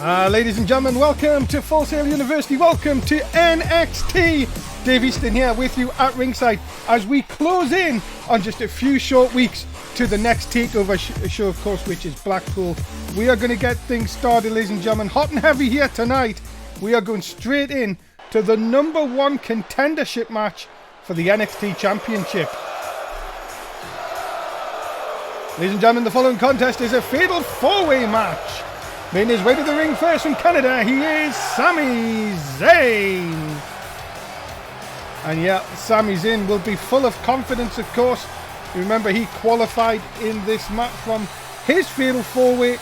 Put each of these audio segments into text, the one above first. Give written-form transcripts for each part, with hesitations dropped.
Ladies and gentlemen, welcome to Full Sail University. Welcome to NXT. Dave Easton here with you at ringside as we close in on just a few short weeks to the next takeover show, of course, which is Blackpool. We are going to get things started, ladies and gentlemen, hot and heavy here tonight. We are going straight in to the number one contendership match for the NXT Championship. Ladies and gentlemen, the following contest is a fatal four-way match. Making his way to the ring first from Canada, he is Sami Zayn. And yeah, Sami Zayn will be full of confidence, of course. Remember, he qualified in this match from his fatal four-way,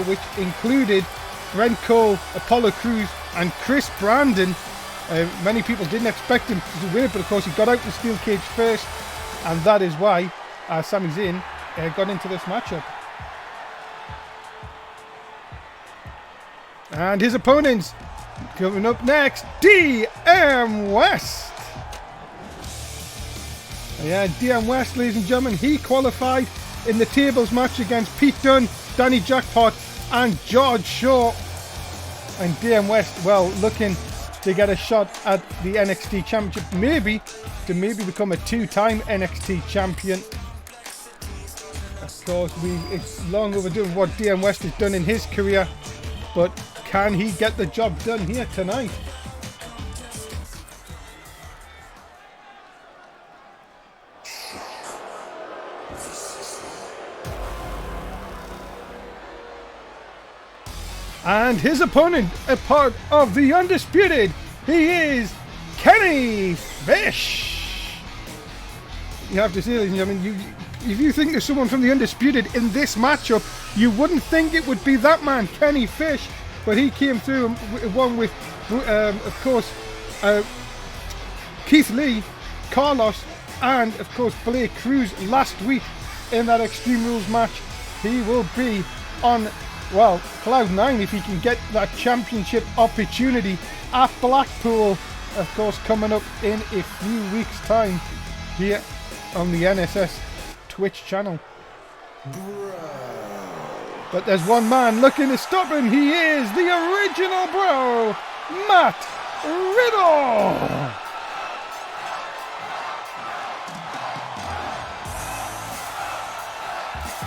which included Brent Cole, Apollo Crews, and Chris Brandon. Many people didn't expect him to win it, but of course he got out the steel cage first, and that is why Sami Zayn got into this matchup. And his opponents coming up next, DM West. Yeah, DM West, ladies and gentlemen, he qualified in the tables match against Pete Dunne, Danny Jackpot, and George Shaw. And DM West, well, looking to get a shot at the NXT Championship, maybe become a two-time NXT champion. Of course, it's long overdue what DM West has done in his career, but can he get the job done here tonight? And his opponent, a part of the Undisputed, he is Kenny Fish. You have to see, ladies and gentlemen, if you think there's someone from the Undisputed in this matchup, you wouldn't think it would be that man, Kenny Fish. But he came through and won with, of course, Keith Lee, Carlos, and, of course, Blake Cruz last week in that Extreme Rules match. He will be on, well, cloud nine if he can get that championship opportunity at Blackpool, of course, coming up in a few weeks' time here on the NSS Twitch channel. But there's one man looking to stop him. He is the original bro, Matt Riddle.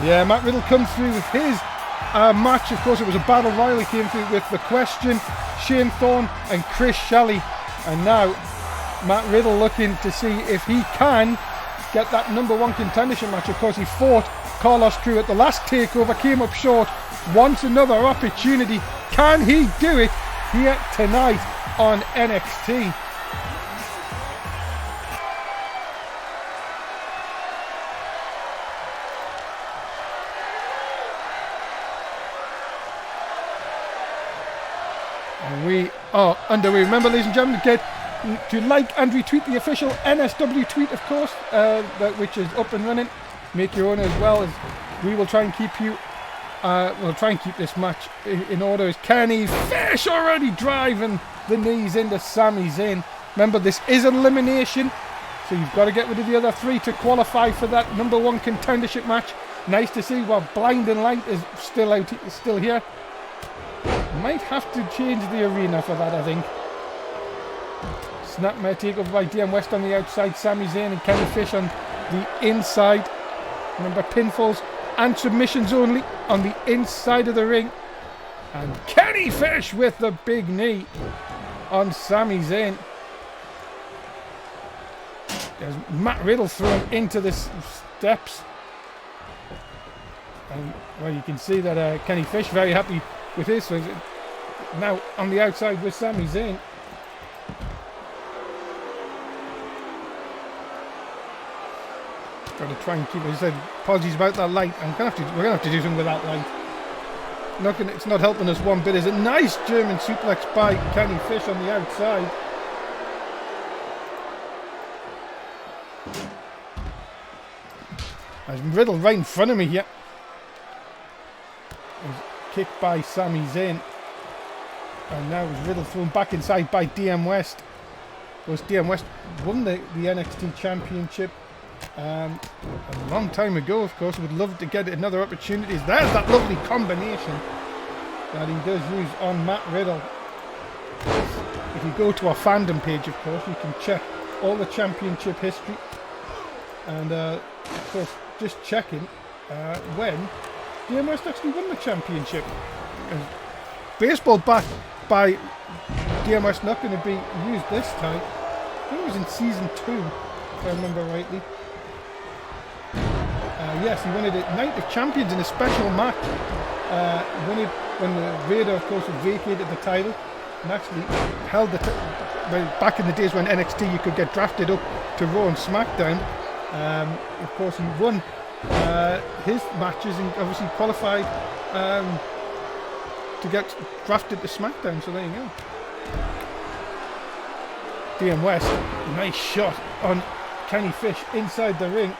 Yeah, Matt Riddle comes through with his match. Of course, it was a battle royal. He came through with The Question, Shane Thorne, and Chris Shelley. And now Matt Riddle looking to see if he can get that number one contendership match. Of course, he fought Carlos Crew at the last takeover, came up short, wants another opportunity. Can he do it here tonight on NXT? And we are underway. Remember, ladies and gentlemen, to like and retweet the official NSW tweet, of course, which is up and running. Make your own as well, as we will try and keep you. We'll try and keep this match in order. As Kenny Fish already driving the knees into Sami Zayn. Remember, this is an elimination, so you've got to get rid of the other three to qualify for that number one contendership match. Nice to see. While Blinding Light is still here. Might have to change the arena for that, I think. Snapmare takeover by DM West on the outside. Sami Zayn and Kenny Fish on the inside. Remember, pinfalls and submissions only on the inside of the ring. And Kenny Fish with the big knee on Sami Zayn. There's Matt Riddle thrown into the steps. And, well, you can see that Kenny Fish very happy with his. So now on the outside with Sami Zayn. Got to try and keep it. He said, apologies about that light. We're gonna have to do something with that light. It's not helping us one bit. Is a nice German suplex by Kenny Fish on the outside. There's Riddle right in front of me here. Kicked by Sami Zayn. And now is Riddle thrown back inside by DM West. Of course, DM West won the NXT Championship a long time ago, of course. Would love to get another opportunity. There's that lovely combination. that he does use on Matt Riddle. If you go to our fandom page, of course, you can check all the championship history. And of course, just checking when DM West actually won the championship. Baseball bat by DM West not going to be used this time. I think it was in season 2, if I remember rightly. Yes, he won it at Night of Champions in a special match. Won it when the Vader, of course, vacated the title and actually held the back in the days when NXT you could get drafted up to Raw and SmackDown. Of course, he won his matches and obviously qualified to get drafted to SmackDown. So there you go. DM West, nice shot on Kenny Fish inside the ring.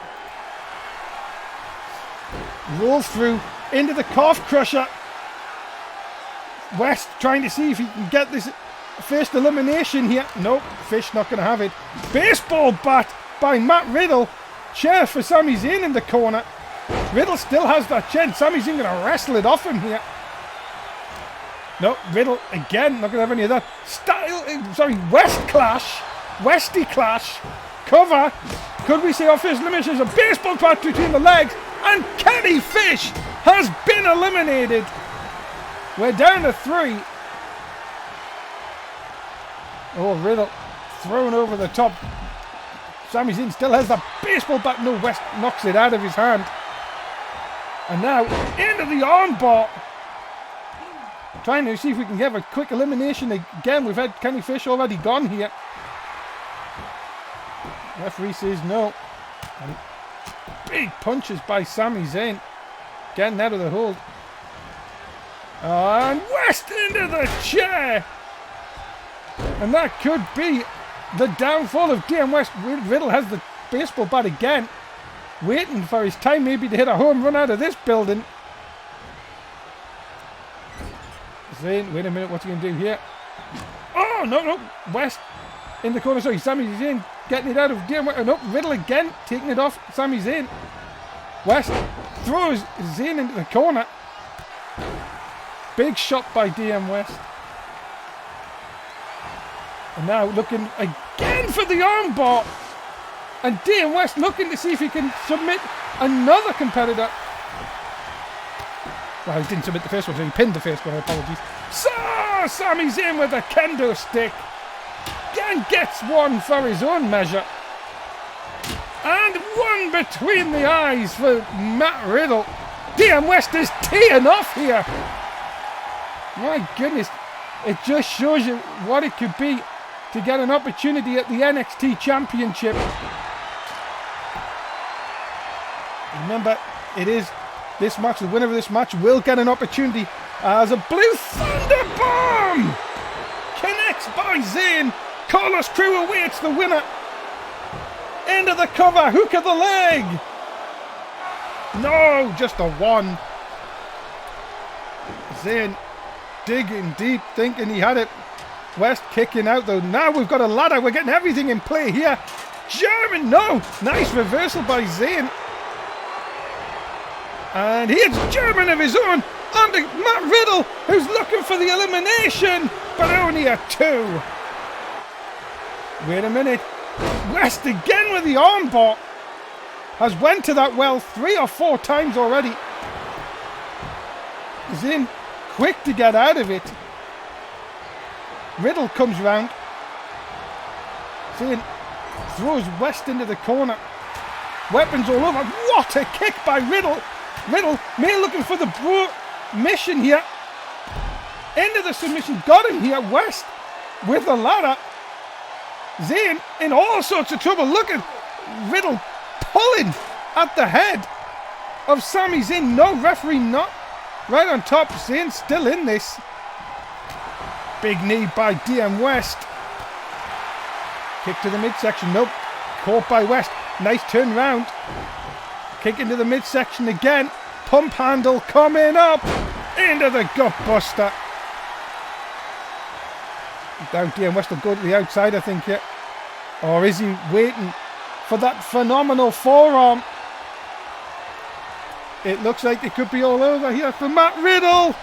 Roll through into the calf crusher. West trying to see if he can get this first elimination here. Nope, Fish not going to have it. Baseball bat by Matt Riddle. Chair for Sami Zayn in the corner. Riddle still has that chair. Sami Zayn going to wrestle it off him here. No, Riddle again, not going to have any of that. West clash. Westy clash. Cover. Could we see our first elimination is a baseball bat between the legs? And Kenny Fish has been eliminated. We're down to 3. Oh, Riddle thrown over the top. Sami Zayn still has that baseball bat. No, West knocks it out of his hand. And now into the armbar. Trying to see if we can get a quick elimination again. We've had Kenny Fish already gone here. Referee says no. And big punches by Sami Zayn. Getting out of the hold. And West into the chair. And that could be the downfall of DM West. Riddle has the baseball bat again. Waiting for his time maybe to hit a home run out of this building. Zayn, wait a minute, what's he going to do here? Oh, no. West in the corner. Sorry, Sami Zayn getting it out of DM West. No, Riddle again taking it off Sami Zayn. West throws Zayn into the corner. Big shot by DM West. And now looking again for the armbar. And DM West looking to see if he can submit another competitor. Well, he didn't submit the first one, so he pinned the first one, apologies. So, Sami Zayn with a kendo stick. Again gets one for his own measure. And one between the eyes for Matt Riddle. DM West is teeing off here. My goodness, it just shows you what it could be to get an opportunity at the NXT Championship. Remember, it is this match, the winner of this match will get an opportunity as a Blue Thunder Bomb connects by Zayn. Carlos Crew awaits the winner. Into the cover, hook of the leg. No, just a 1. Zayn digging deep, thinking he had it. West kicking out though. Now we've got a ladder. We're getting everything in play here. German, no. Nice reversal by Zayn. And he hits German of his own onto Matt Riddle, who's looking for the elimination, but only a 2. Wait a minute. West again with the armbar. Has went to that well 3 or 4 times already. Zayn quick to get out of it. Riddle comes round. Zayn throws West into the corner. Weapons all over. What a kick by Riddle. Riddle may looking for the mission here. Into the submission. Got him here. West with the ladder. Zayn in all sorts of trouble. Look at Riddle pulling at the head of Sami Zayn. No referee, not right on top. Zayn still in this. Big knee by DM West. Kick to the midsection. Nope. Caught by West. Nice turn round. Kick into the midsection again. Pump handle coming up. Into the gut buster. Now DM West will go to the outside, I think, yeah. Or is he waiting for that phenomenal forearm? It looks like it could be all over here for Matt Riddle.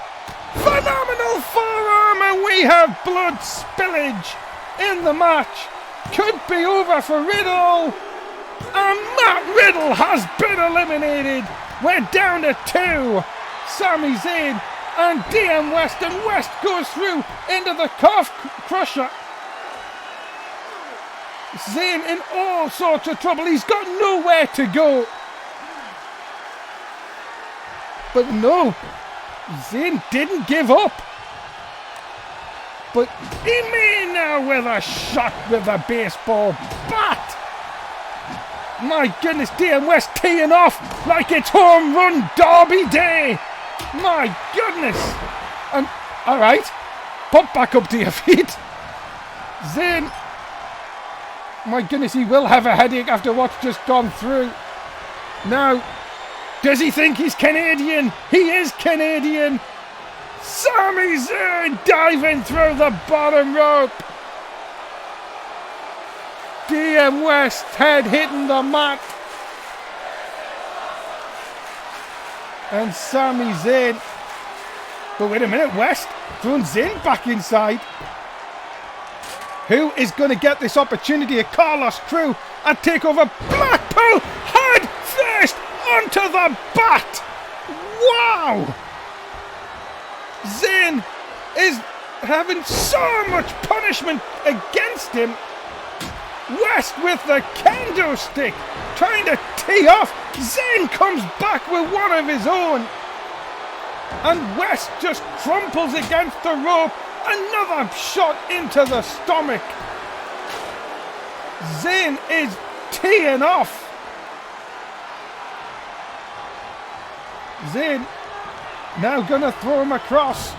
Phenomenal forearm, and we have blood spillage in the match. Could be over for Riddle. And Matt Riddle has been eliminated. We're down to 2. Sami Zayn and DM West, and West goes through into the calf crusher. Zayn in all sorts of trouble. He's got nowhere to go. But no, Zayn didn't give up. But he may now with a shot with a baseball bat. My goodness, DM West teeing off like it's home run derby day. My goodness. And alright, pop back up to your feet. Zayn, my goodness, he will have a headache after what's just gone through. Now, does he think he's Canadian? He is Canadian. Sami Zayn diving through the bottom rope. DM West head hitting the mat. And Sami Zayn. But wait a minute, West throwing Zayn back inside. Who is going to get this opportunity? A Carlos Crew and take over Blackpool head first onto the bat. Wow! Zayn is having so much punishment against him. West with the kendo stick trying to tee off. Zayn comes back with one of his own. And West just crumples against the rope. Another shot into the stomach. Zayn is teeing off. Zayn now gonna throw him across.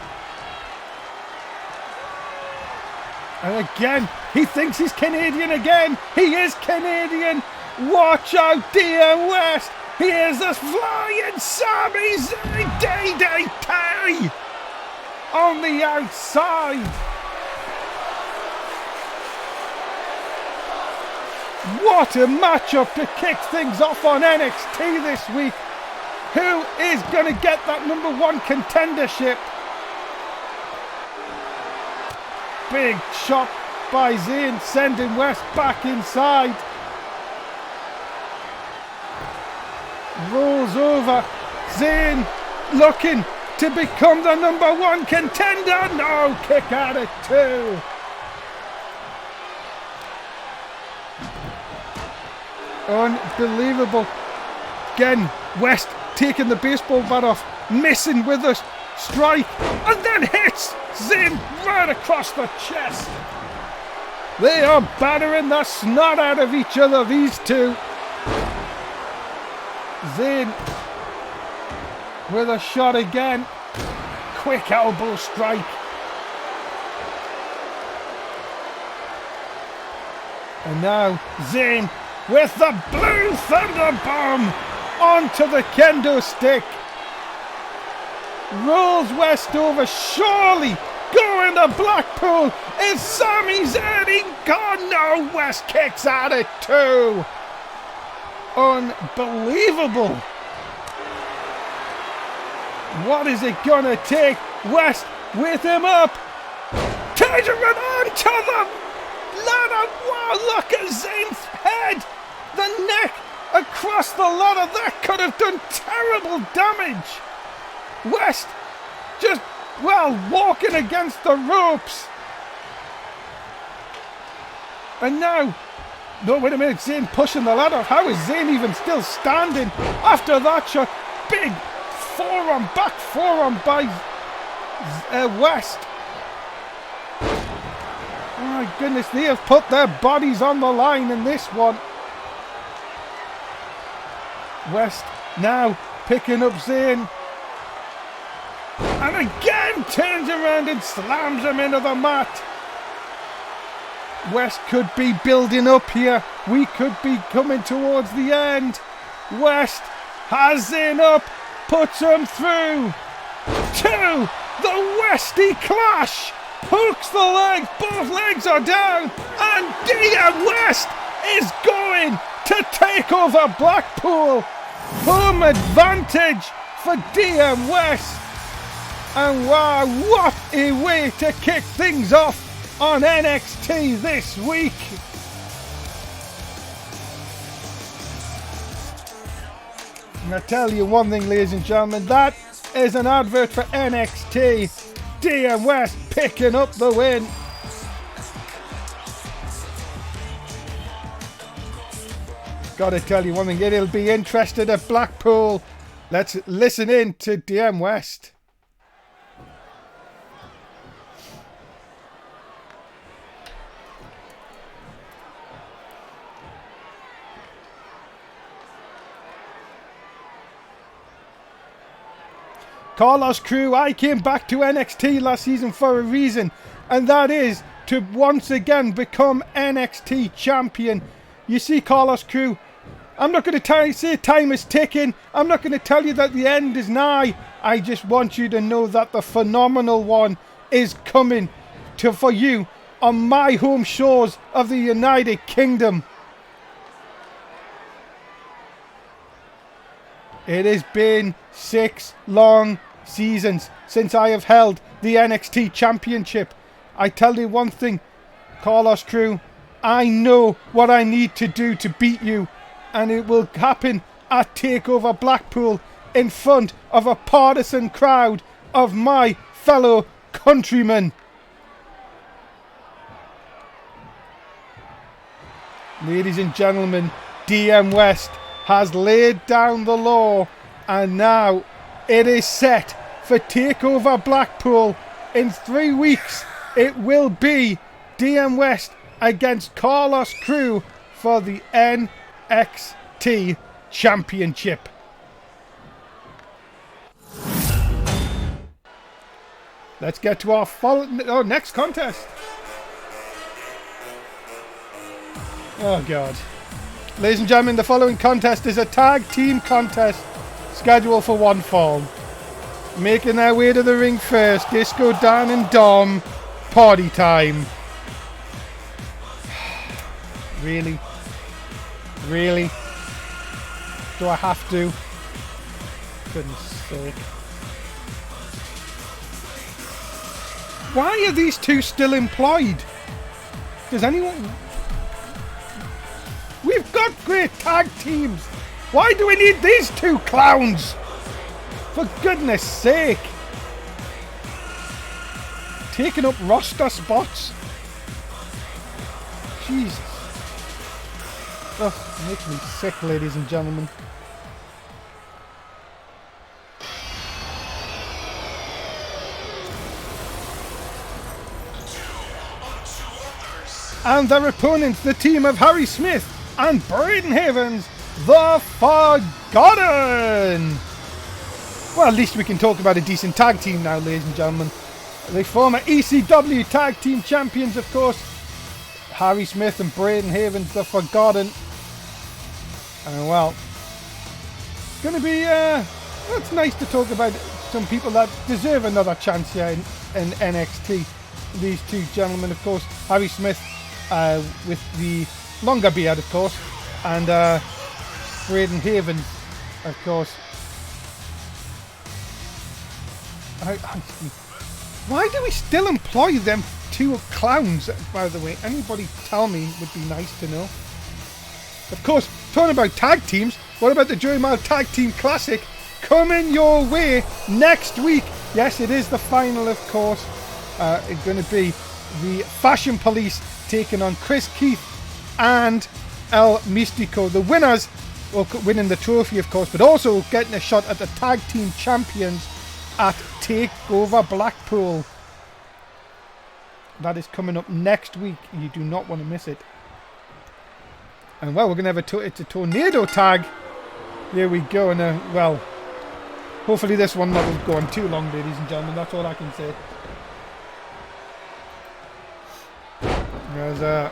And again, he thinks he's Canadian again. He is Canadian. Watch out, DM West. Here's the flying Sami Zayn. Day on the outside. What a matchup to kick things off on NXT this week. Who is going to get that #1 contendership? Big shot by Zayn, sending West back inside. Rolls over. Zayn looking to become the #1 contender. No, kick out at 2. Unbelievable. Again, West taking the baseball bat off, missing with a strike, and then hits Zayn right across the chest. They are battering the snot out of each other, these two. Zayn with a shot again. Quick elbow strike. And now Zayn with the blue thunder bomb onto the kendo stick. Rolls West over, surely going to Blackpool. Is Sami Zayn gone? No, West kicks out at 2. Unbelievable. What is it gonna take? West with him up. Turns around onto the ladder. Wow, look at Zayn's head. The neck across the ladder. That could have done terrible damage. West just, well, walking against the ropes. And now, no, wait a minute, Zayn pushing the ladder. How is Zayn even still standing after that shot? Big forearm, back forearm by West. Oh my goodness, they have put their bodies on the line in this one. West now picking up Zayn. And again turns around and slams him into the mat. West could be building up here. We could be coming towards the end. West has Zayn up, puts him through. 2, the Westy clash. Hooks the legs, both legs are down. And DM West is going to take over Blackpool. Home advantage for DM West. And wow, what a way to kick things off on NXT this week. And I tell you one thing, ladies and gentlemen, that is an advert for NXT. DM West picking up the win. Gotta tell you one thing, it'll be interested at Blackpool. Let's listen in to DM West. Carlos Crew, I came back to NXT last season for a reason, and that is to once again become NXT champion. You see, Carlos Crew, I'm not going to say time is ticking. I'm not going to tell you that the end is nigh. I just want you to know that the phenomenal one is coming for you on my home shores of the United Kingdom. It has been 6 long seasons since I have held the NXT Championship. I tell you one thing, Carlos Crew, I know what I need to do to beat you, and it will happen at TakeOver Blackpool in front of a partisan crowd of my fellow countrymen. Ladies and gentlemen, DM West has laid down the law, and now it is set for TakeOver Blackpool. In 3 weeks, it will be DM West against Carlos Crew for the NXT Championship. Let's get to our next contest. Oh God. Ladies and gentlemen, the following contest is a tag team contest scheduled for one fall. Making their way to the ring first, Disco Dan and Dom. Party time. Really? Really? Do I have to? Goodness sake. Why are these two still employed? Does anyone... We've got great tag teams. Why do we need these two clowns? For goodness sake. Taking up roster spots. Jesus. Oh, makes me sick, ladies and gentlemen. And their opponents, the team of Harry Smith and Braden Havens, the Forgotten. Well, at least we can talk about a decent tag team now, ladies and gentlemen. The former ECW tag team champions, of course. Harry Smith and Braden Havens, the Forgotten. And well, it's going to be, it's nice to talk about some people that deserve another chance here in NXT. These two gentlemen, of course, Harry Smith with the longer beard, of course, and Braden Havens, of course. Why do we still employ them two clowns, by the way? Anybody tell me would be nice to know. Of course, talking about tag teams, what about the Joey Mile Tag Team Classic coming your way next week? Yes, it is the final, of course. It's going to be the Fashion Police taking on Chris Keith and El Mystico. The winners will winning the trophy, of course, but also getting a shot at the tag team champions at TakeOver Blackpool. That is coming up next week. You do not want to miss it. And well, we're going to have it's a tornado tag. There we go. And well, hopefully this one not go on too long, ladies and gentlemen. That's all I can say. There's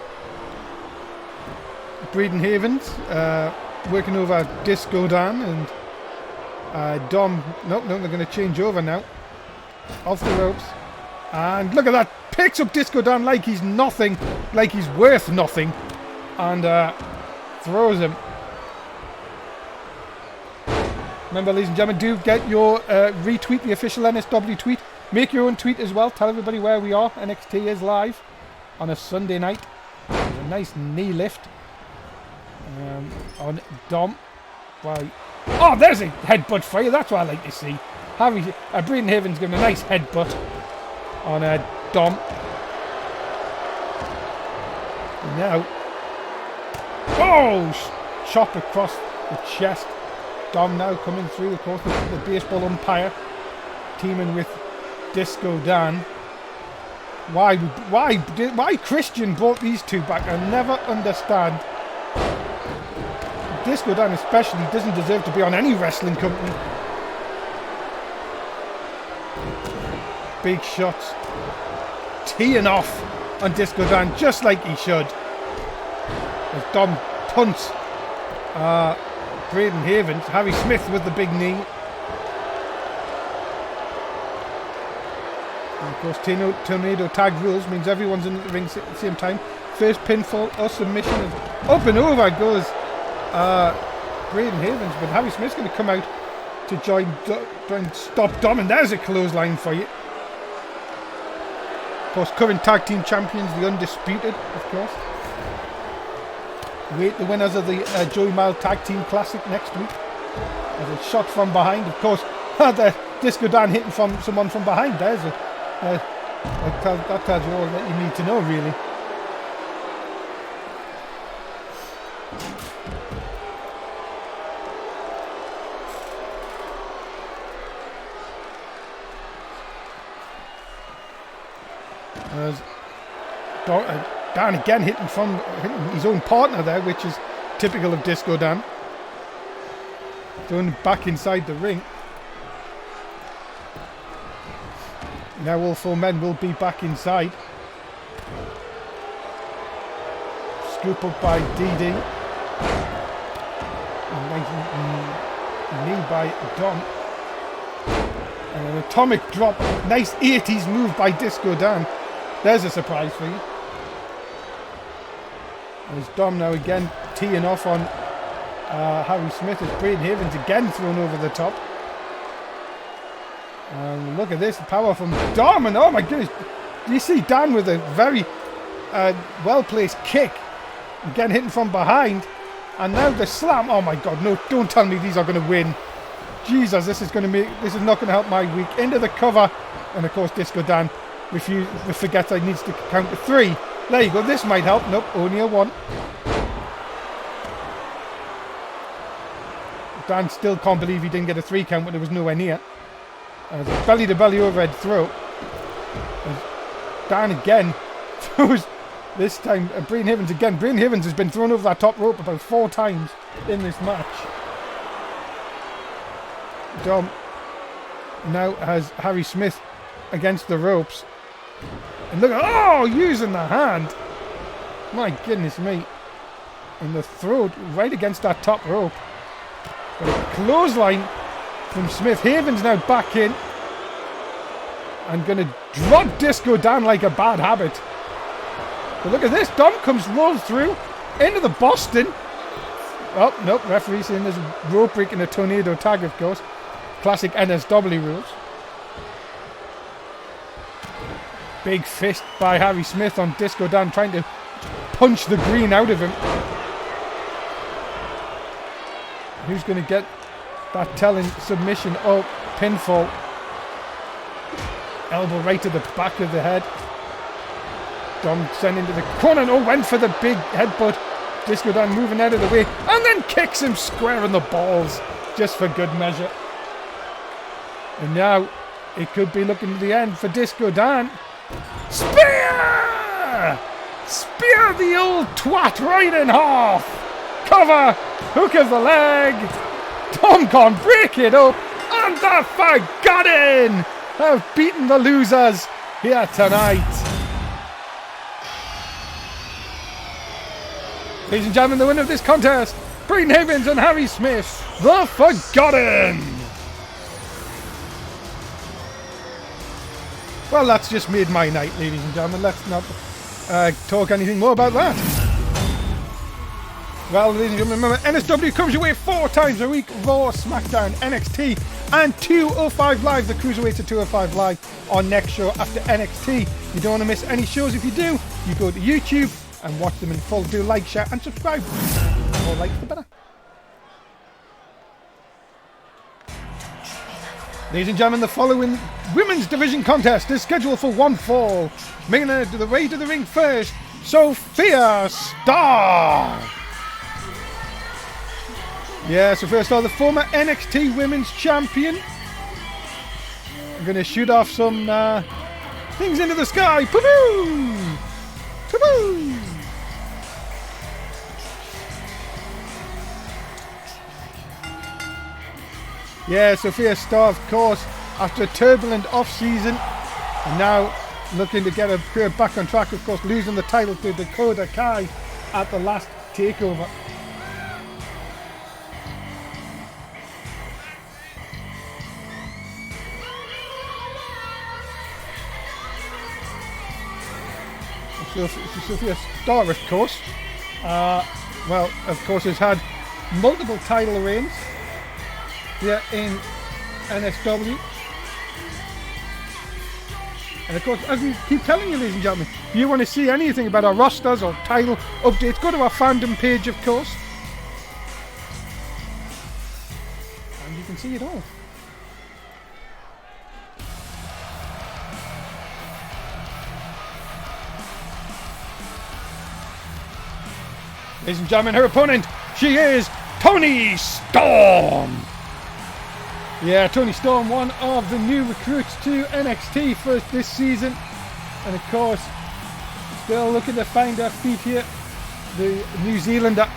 Braden Havens working over Disco Dan and Dom. Nope, they're going to change over now. Off the ropes. And look at that. Picks up Disco Dan like he's nothing. Like he's worth nothing. And throws him. Remember, ladies and gentlemen, do get your retweet the official NSW tweet Make your own tweet as well. Tell everybody where we are. NXT is live on a Sunday night. There's a nice knee lift on Dom. Why? Oh, there's a headbutt for you. That's what I like to see. Braden Havens giving a nice headbutt on Dom. And now, chop across the chest. Dom now coming through, of course, the baseball umpire, teaming with Disco Dan. Why Christian brought these two back? I never understand. Disco Dan especially doesn't deserve to be on any wrestling company. Big shots. Teeing off on Disco Dan just like he should. As Dom punts Braden Havens. Harry Smith with the big knee. And of course, tornado tag rules means everyone's in the ring at the same time. First pinfall or submission is up and over goes Braden Havens, but Harry Smith's going to come out to try and stop Dom, and there's a clothesline for you. Of course, current tag team champions, the Undisputed, of course. Wait, the winners of the Joey Mile Tag Team Classic next week. As a shot from behind, of course. The Disco Dan hitting from someone from behind. There's that tells you all that you need to know, really. As Dan again hitting his own partner there, which is typical of Disco Dan. Going back inside the ring. Now all four men will be back inside. Scoop up by DD. Knee by Dom. And an atomic drop. Nice 80s move by Disco Dan. There's a surprise for you. There's Dom now again teeing off on Harry Smith as Braden Havens again thrown over the top. And look at this, the power from Dom, and oh my goodness, you see Dan with a very well-placed kick. Again hitting from behind. And now the slam. Oh my god, no, don't tell me these are going to win. Jesus, this is not going to help my week. Into the cover. And of course Disco Dan forgets I needs to count to 3. There you go, this might help. Nope, only a 1. Dan still can't believe he didn't get a 3 count when there was nowhere near. As a belly-to-belly overhead throw. As Dan again throws, this time Braden Havens again. Braden Havens has been thrown over that top rope about 4 times in this match. Dom now has Harry Smith against the ropes. And look at, using the hand. My goodness me. And the throat right against that top rope. But a clothesline from Smith. Havens now back in. And going to drop Disco Dan like a bad habit. But look at this. Dom rolls through into the Boston. Oh, nope. Referee saying there's a rope break and a tornado tag, of course. Classic NSW rules. Big fist by Harry Smith on Disco Dan, trying to punch the green out of him. Who's going to get that telling submission? Oh, pinfall. Elbow right to the back of the head. Dom sent into the corner. Went for the big headbutt. Disco Dan moving out of the way. And then kicks him square in the balls. Just for good measure. And now it could be looking to the end for Disco Dan. Spear! Spear the old twat right in half. Cover. Hook of the leg. Dom can't break it up. And the Forgotten have beaten the losers here tonight. Ladies and gentlemen, the winner of this contest, Braden Havens and Harry Smith, the Forgotten. Well, that's just made my night, ladies and gentlemen. Let's not talk anything more about that. Well, ladies and gentlemen, remember, NSW comes your way 4 times a week. Raw, SmackDown, NXT, and 205 Live. The Cruiserweights at 205 Live. our next show after NXT. You don't want to miss any shows. If you do, you go to YouTube and watch them in full. Do like, share and subscribe. The more likes, the better. Ladies and gentlemen, the following women's division contest is scheduled for one fall. Making her to the way to the ring first, Sophia Starr. Yeah, Sophia Starr, the former NXT Women's Champion. I'm going to shoot off some things into the sky. Poo-poo! Poo-poo! Yeah, Sophia Starr, of course, after a turbulent off-season, and now looking to get her career back on track, of course, losing the title to Dakota Kai at the last takeover. Sophia Starr, of course, well, of course, has had multiple title reigns here in NSW. And of course, as we keep telling you, ladies and gentlemen, if you want to see anything about our rosters or title updates, go to our fandom page, of course. And you can see it all. Ladies and gentlemen, her opponent, she is Toni Storm. Yeah, Toni Storm, one of the new recruits to NXT for this season. And of course, still looking to find her feet here. The New Zealander,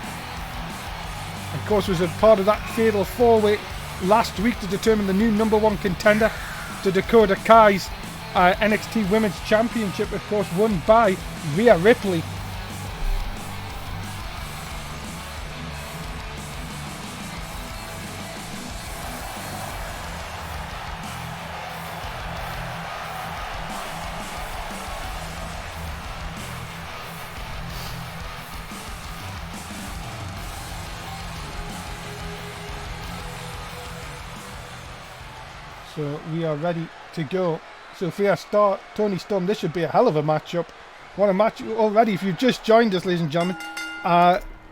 of course, was a part of that fatal four-way last week to determine the new #1 contender to Dakota Kai's NXT Women's Championship, of course, won by Rhea Ripley. So we are ready to go. Sophia Starr, Toni Storm. This should be a hell of a matchup. What a match already. If you've just joined us, ladies and gentlemen,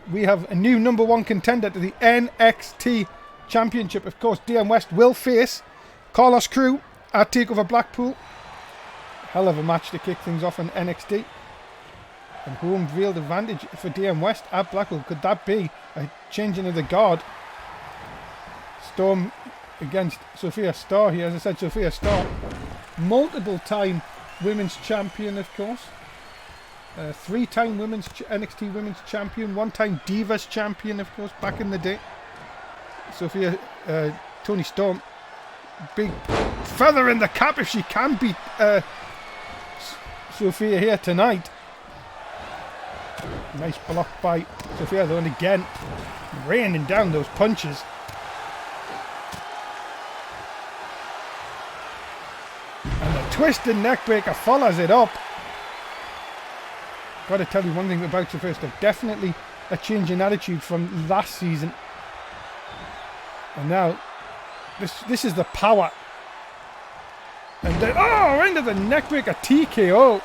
we have a new #1 contender to the NXT Championship. Of course, DM West will face Carlos Crew at TakeOver Blackpool. Hell of a match to kick things off in NXT. And home field advantage for DM West at Blackpool. Could that be a changing of the guard? Storm against Sophia Starr here. As I said, Sophia Starr, multiple time women's champion, of course. 3-time NXT women's champion, 1-time Divas champion, of course, back in the day. Sophia, Toni Storm, big feather in the cap if she can beat Sophia here tonight. Nice block by Sophia though, and again, raining down those punches. And the twisted neckbreaker follows it up. Got to tell you one thing about Sophia Starr, definitely a change in attitude from last season. And now, this is the power. And then, oh, into the neckbreaker TKO.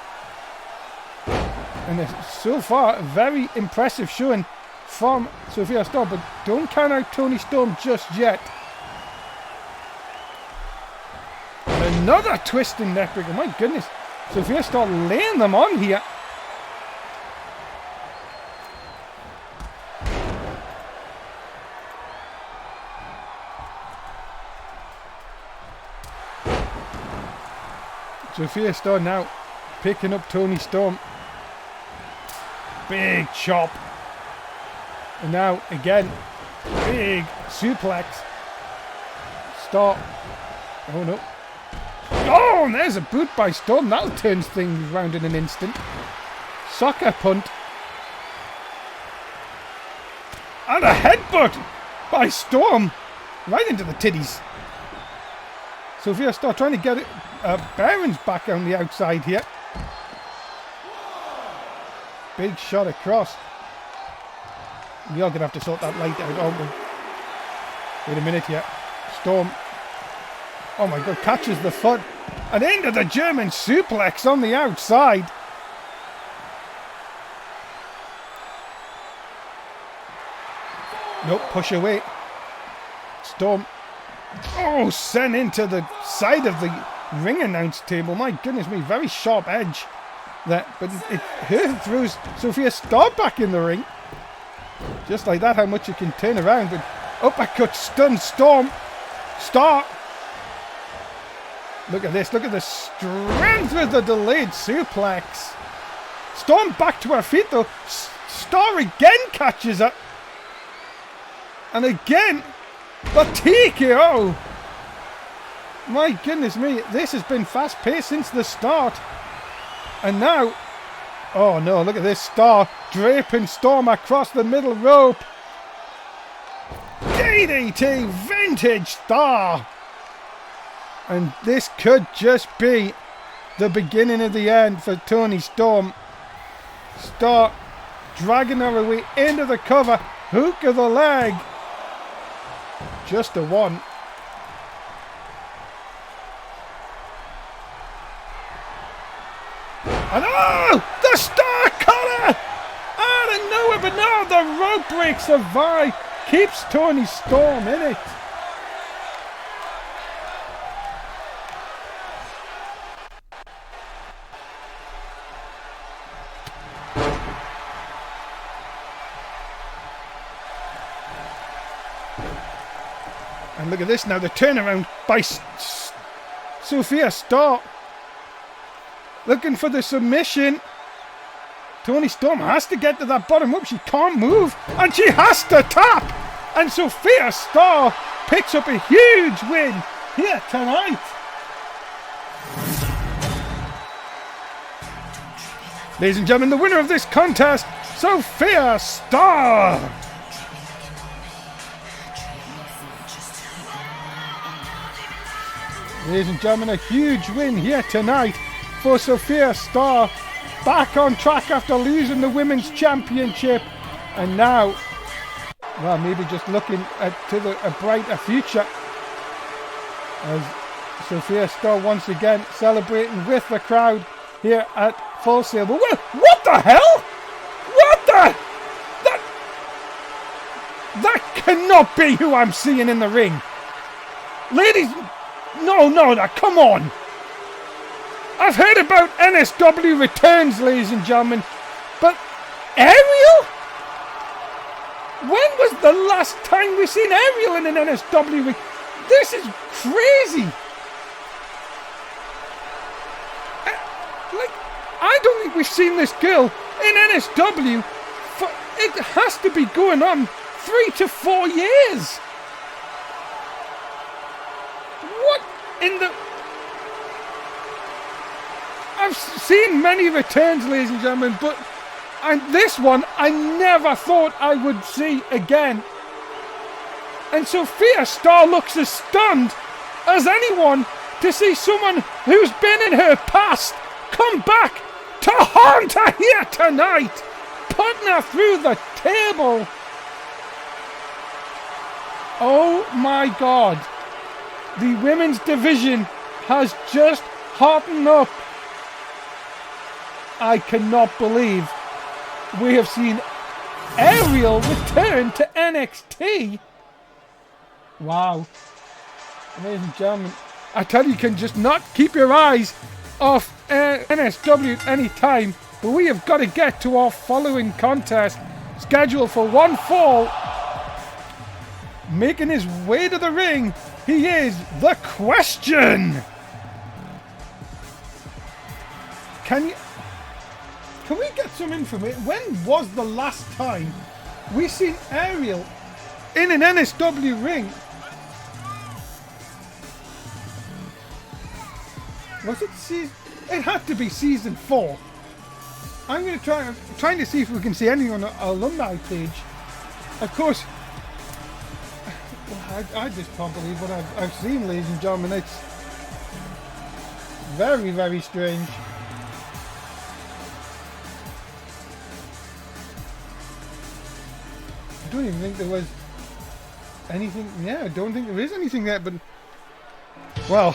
And so far, a very impressive showing from Sophia Starr, but don't count out Toni Storm just yet. Another twisting neckbreaker, my goodness. Sophia Starr laying them on here. Sophia Starr now picking up Toni Storm. Big chop. And now again, big suplex. Starr. Oh no. Oh, and there's a boot by Storm. That'll turn things round in an instant. Soccer punt. And a headbutt by Storm. Right into the titties. Sophia Starr trying to get it, bearings back on the outside here. Big shot across. We are going to have to sort that light out, aren't we? Wait a minute here. Storm. Oh my god, catches the foot. And into the German suplex on the outside. Nope, push away. Storm. Oh, sent into the side of the ring announce table. My goodness me, very sharp edge. But it throws Sophia Starr back in the ring. Just like that, how much it can turn around. But uppercut, stun, Storm. Starr. Look at this. Look at the strength with the delayed suplex. Storm back to her feet though. Starr again catches her. And again, the TKO. My goodness me. This has been fast paced since the start. And now, oh no, look at this. Starr draping Storm across the middle rope. DDT, vintage Starr. And this could just be the beginning of the end for Toni Storm. Starr dragging her away into the cover. Hook of the leg. Just a one. And oh! The Star Cutter! Out of nowhere, but now the rope break survive. Keeps Toni Storm in it. And look at this now, the turnaround by Sophia Starr. Looking for the submission. Toni Storm has to get to that bottom rope. She can't move. And she has to tap. And Sophia Starr picks up a huge win here tonight. Ladies and gentlemen, the winner of this contest, Sophia Starr. Ladies and gentlemen, a huge win here tonight for Sophia Starr. Back on track after losing the Women's Championship. And now, well, maybe just looking to a brighter future. As Sophia Starr once again celebrating with the crowd here at Full Sail. But what the hell? What the? That cannot be who I'm seeing in the ring. Ladies, no, come on. I've heard about NSW returns, ladies and gentlemen, but Ariel? When was the last time we seen Ariel in an NSW ring? This is crazy. I don't think we've seen this girl in NSW for, it has to be going on 3 to 4 years. What in the... I've seen many returns, ladies and gentlemen, but this one I never thought I would see again. And Sophia Starr looks as stunned as anyone to see someone who's been in her past come back to haunt her here tonight, putting her through the table. Oh my God. The women's division has just hottened up. I cannot believe we have seen Ariel return to NXT. Wow. Ladies and gentlemen, I tell you can just not keep your eyes off NSW at any time, but we have got to get to our following contest, scheduled for one fall. Making his way to the ring, he is The Question. Can we get some information? When was the last time we seen Ariel in an NSW ring? Was it season? It had to be season 4. I'm going to trying to see if we can see anything on our alumni page. Of course, I just can't believe what I've seen, ladies and gentlemen. It's very, very strange. I don't even think there was anything. Yeah, I don't think there is anything there, but well,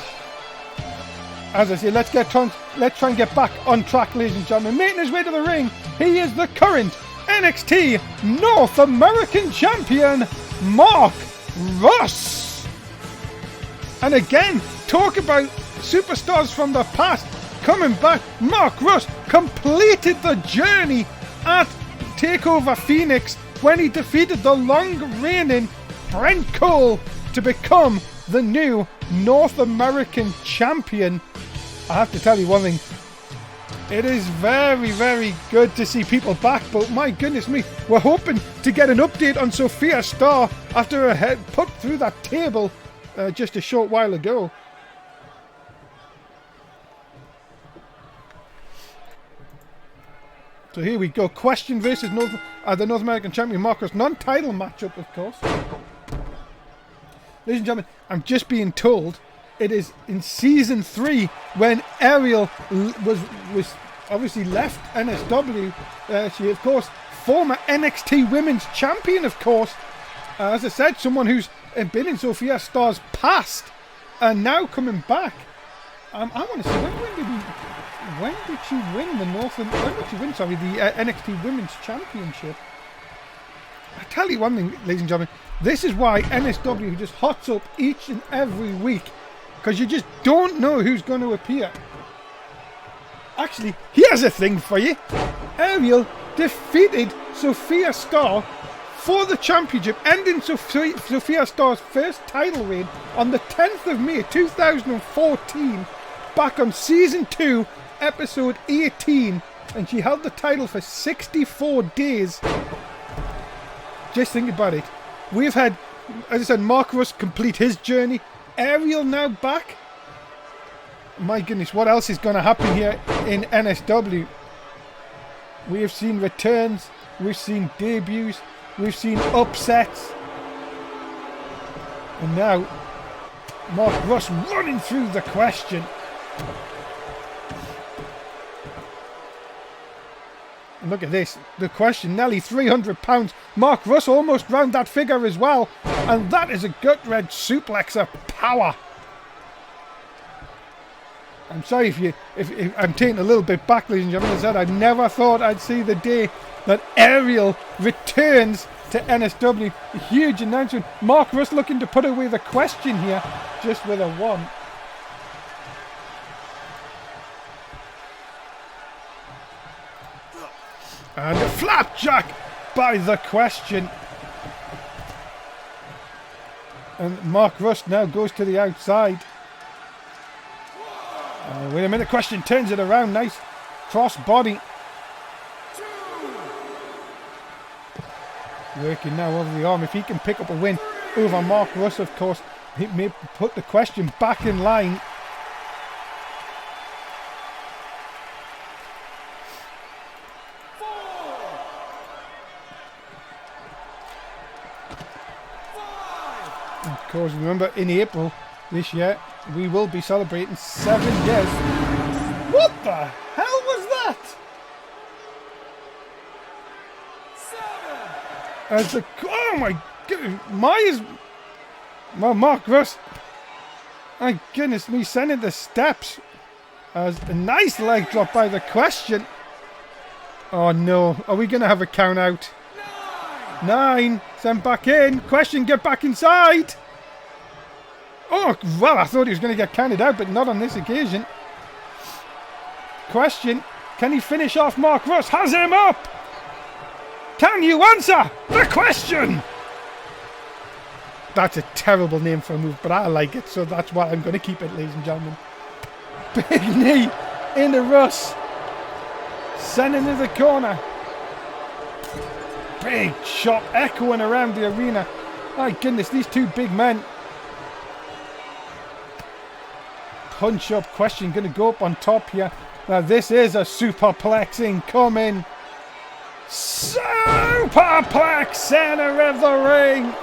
as I say, let's try and get back on track, ladies and gentlemen. Making his way to the ring, he is the current NXT North American Champion, Mark Russ. And again, talk about superstars from the past coming back. Mark Russ completed the journey at TakeOver Phoenix when he defeated the long-reigning Brent Cole to become the new North American Champion. I have to tell you one thing. It is very, very good to see people back, but my goodness me, we're hoping to get an update on Sophia Starr after her head put through that table just a short while ago. So here we go. Question versus the North American Champion Mark Russ. Non-title matchup, of course. Ladies and gentlemen, I'm just being told it is in season 3 when Ariel was obviously left NSW. She, of course, former NXT Women's Champion, of course. As I said, someone who's been in Sophia Starr's past and now coming back. I want to say, when did she win the NXT Women's Championship? I tell you one thing, ladies and gentlemen, this is why NSW just hots up each and every week, because you just don't know who's going to appear. Actually, here's a thing for you. Ariel defeated Sophia Starr for the championship, ending Sophia Starr's first title reign on the 10th of May 2014, back on season 2, episode 18, and she held the title for 64 days. Just think about it. We've had, as I said, Mark Russ complete his journey. Ariel now back. My goodness, what else is going to happen here in NSW? We have seen returns, we've seen debuts, we've seen upsets. And now, Mark Russ running through the question. And look at this, the question, nearly £300. Mark Russ almost round that figure as well. And that is a gut-wrench suplex of power. I'm sorry if I'm taking a little bit back, ladies and gentlemen. As I said, I never thought I'd see the day that Ariel returns to NSW. A huge announcement. Mark Russ looking to put away the question here, just with a 1. And a flapjack by the question. And Mark Russ now goes to the outside. Wait a minute, question turns it around. Nice cross body. Working now over the arm. If he can pick up a win over Mark Russ, of course, he may put the question back in line. Of course, remember, in April this year, we will be celebrating 7 years. What the hell was that? 7. As the, oh my goodness, Mark Russ. My goodness me, sending the steps. As a nice leg drop by the question. Oh no, are we going to have a count out? 9, send back in. Question, get back inside. Oh, well, I thought he was going to get counted out, but not on this occasion. Question, can he finish off Mark Russ? Has him up. Can you answer the question? That's a terrible name for a move, but I like it, so that's why I'm going to keep it, ladies and gentlemen. Big knee into Russ. Sending to the corner. Big shot echoing around the arena. My goodness, these two big men. Punch up, question going to go up on top here. Now this is a superplex incoming. Superplex center of the ring.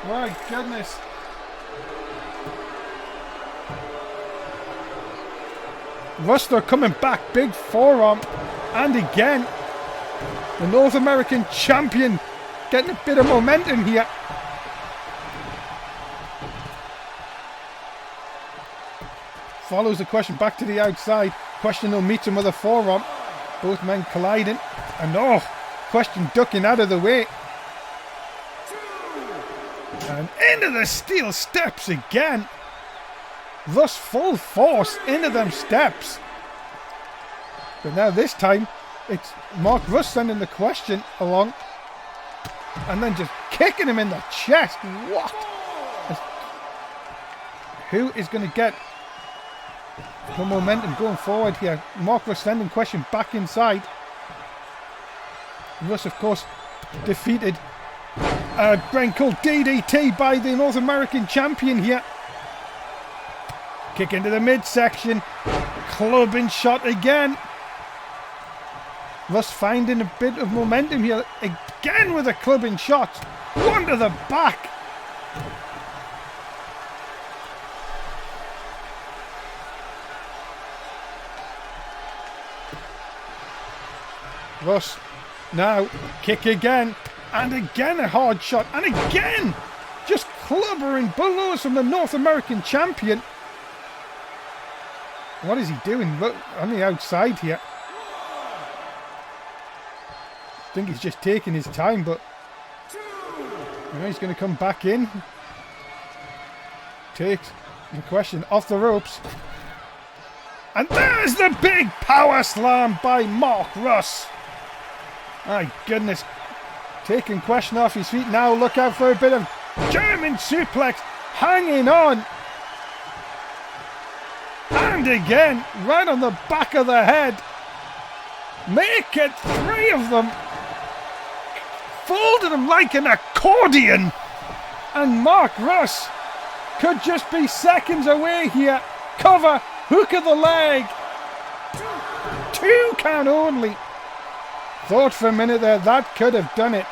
My goodness. Ruster coming back, big forearm. And again, the North American Champion getting a bit of momentum here. follows the question back to the outside. Question though meets him with a forearm. Both men colliding. And question ducking out of the way. And into the steel steps again. Thus full force into them steps. But now this time, it's Mark Russ sending the question along. And then just kicking him in the chest. What? Who is going to get the momentum going forward here? Mark Russ sending question back inside. Russ, of course, defeated Brent Cole DDT by the North American champion here. Kick into the midsection. Clubbing shot again. Russ finding a bit of momentum here. Again with a clubbing shot. One to the back. Russ now kick again. And again a hard shot. And again just clubbering blows from the North American champion. What is he doing? Look on the outside here. I think he's just taking his time, but he's going to come back in. Takes the question off the ropes. And there's the big power slam by Mark Russ. My goodness. Taking question off his feet. Now look out for a bit of German suplex. Hanging on. And again, right on the back of the head. Make it 3 of them. Folded him like an accordion. And Mark Russ could just be seconds away here. Cover, hook of the leg. 2 count only. Thought for a minute there that could have done it.